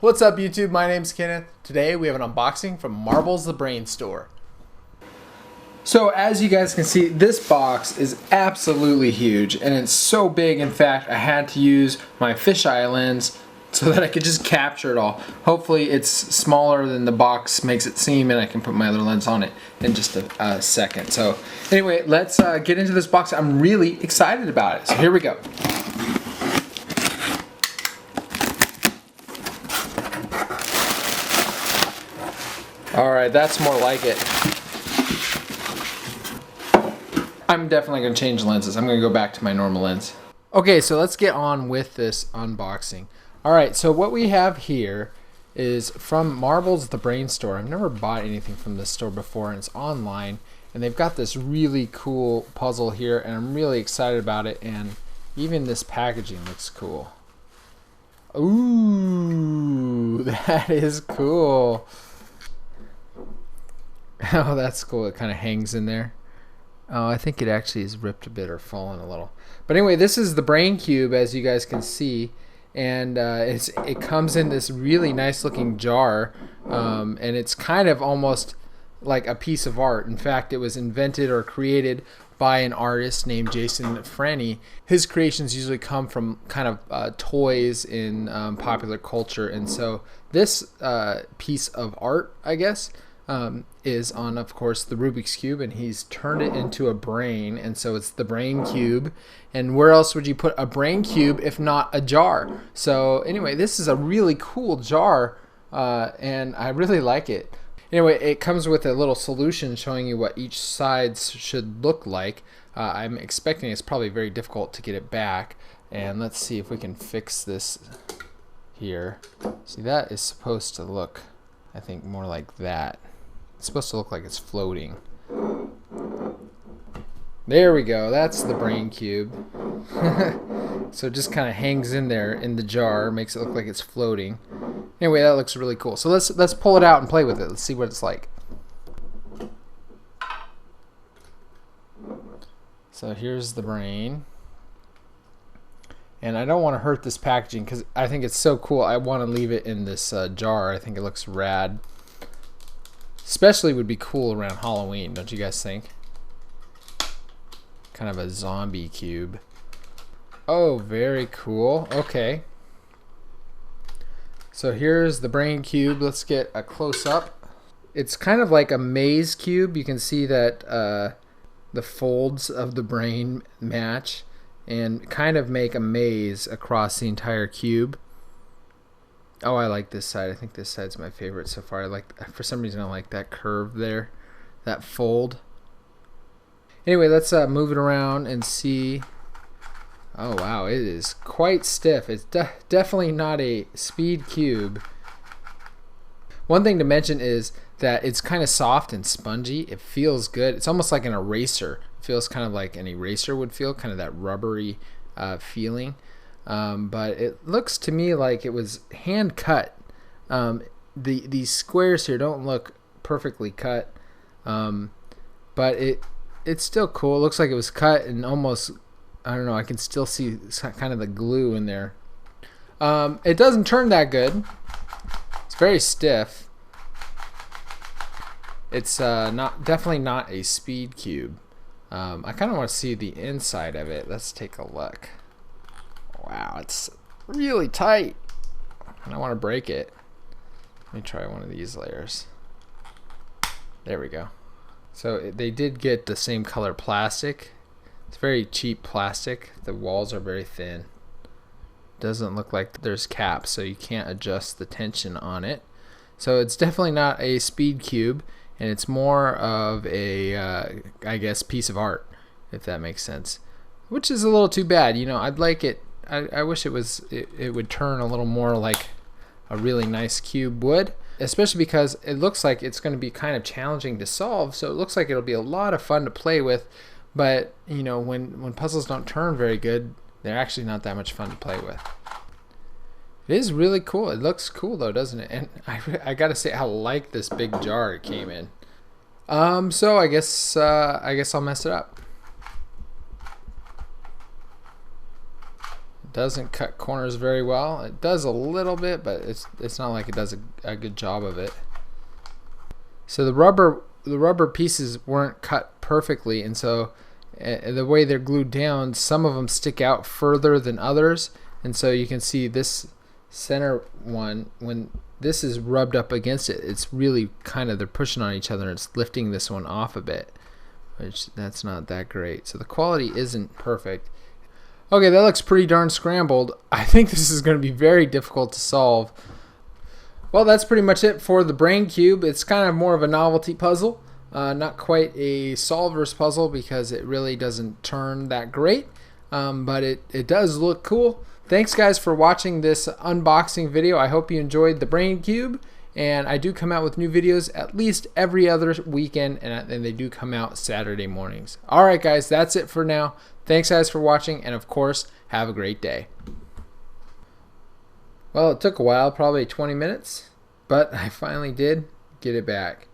What's up YouTube? My name's Kenneth. Today we have an unboxing from Marbles the Brain Store. So as you guys can see, this box is absolutely huge and it's so big. In fact, I had to use my fisheye lens so that I could just capture it all. Hopefully it's smaller than the box makes it seem and I can put my other lens on it in just a second. So anyway, let's get into this box. I'm really excited about it. So here we go. Alright, that's more like it. I'm definitely going to change lenses. I'm going to go back to my normal lens. Okay, so let's get on with this unboxing. Alright, so what we have here is from Marbles the Brain Store. I've never bought anything from this store before, and it's online. And they've got this really cool puzzle here, and I'm really excited about it. And even this packaging looks cool. Ooh, that is cool. Oh, that's cool. It kind of hangs in there. Oh, I think it actually is ripped a bit or fallen a little. But anyway, this is the brain cube, as you guys can see. And it comes in this really nice looking jar. And it's kind of almost like a piece of art. In fact, it was invented or created by an artist named Jason Franny. His creations usually come from kind of toys in popular culture. And so this piece of art, I guess, is on, of course, the Rubik's Cube, and he's turned it into a brain, and so it's the brain cube. And where else would you put a brain cube if not a jar? So anyway, this is a really cool jar, and I really like it. Anyway, it comes with a little solution showing you what each side should look like. I'm expecting it's probably very difficult to get it back, and let's see if we can fix this here. See, that is supposed to look, I think, more like that. It's supposed to look like it's floating. There we go. That's the brain cube. So it just kind of hangs in there in the jar, makes it look like it's floating. Anyway, that looks really cool. So let's pull it out and play with it. Let's see what it's like. So here's the brain. And I don't want to hurt this packaging because I think it's so cool. I want to leave it in this jar. I think it looks rad. Especially would be cool around Halloween, don't you guys think? Kind of a zombie cube. Oh, very cool. Okay. So here's the brain cube. Let's get a close-up. It's kind of like a maze cube. You can see that the folds of the brain match and kind of make a maze across the entire cube. Oh, I like this side. I think this side's my favorite so far. For some reason, I like that curve there, that fold. Anyway, let's move it around and see. Oh, wow, it is quite stiff. It's definitely not a speed cube. One thing to mention is that it's kind of soft and spongy. It feels good. It's almost like an eraser. It feels kind of like an eraser would feel, kind of that rubbery feeling. But it looks to me like it was hand cut. These squares here don't look perfectly cut, but it's still cool. It looks like it was cut and almost, I don't know, I can still see kind of the glue in there. It doesn't turn that good. It's very stiff. It's definitely not a speed cube. I kind of want to see the inside of it. Let's take a look. Wow, it's really tight. I don't want to break it. Let me try one of these layers. There we go. So they did get the same color plastic. It's very cheap plastic. The walls are very thin. Doesn't look like there's caps, so you can't adjust the tension on it. So it's definitely not a speed cube, and it's more of a, I guess, piece of art, if that makes sense. Which is a little too bad. You know, I'd like it. I wish it would turn a little more like a really nice cube would, especially because it looks like it's going to be kind of challenging to solve. So it looks like it'll be a lot of fun to play with, but you know, when puzzles don't turn very good, they're actually not that much fun to play with. It is really cool. It looks cool though, doesn't it? And I gotta say, I like this big jar it came in. So I guess I'll mess it up. Doesn't cut corners very well. It does a little bit, but it's not like it does a good job of it. So the rubber pieces weren't cut perfectly, and so the way they're glued down, some of them stick out further than others, and so you can see this center one, when this is rubbed up against it, it's really kind of, they're pushing on each other and it's lifting this one off a bit, which that's not that great. So the quality isn't perfect. Okay, that looks pretty darn scrambled. I think this is going to be very difficult to solve. Well, that's pretty much it for the brain cube. It's kind of more of a novelty puzzle, not quite a solver's puzzle because it really doesn't turn that great, but it does look cool. Thanks guys for watching this unboxing video. I hope you enjoyed the brain cube, and I do come out with new videos at least every other weekend, and they do come out Saturday mornings. Alright guys, that's it for now. Thanks guys for watching, and of course, have a great day. Well, it took a while, probably 20 minutes, but I finally did get it back.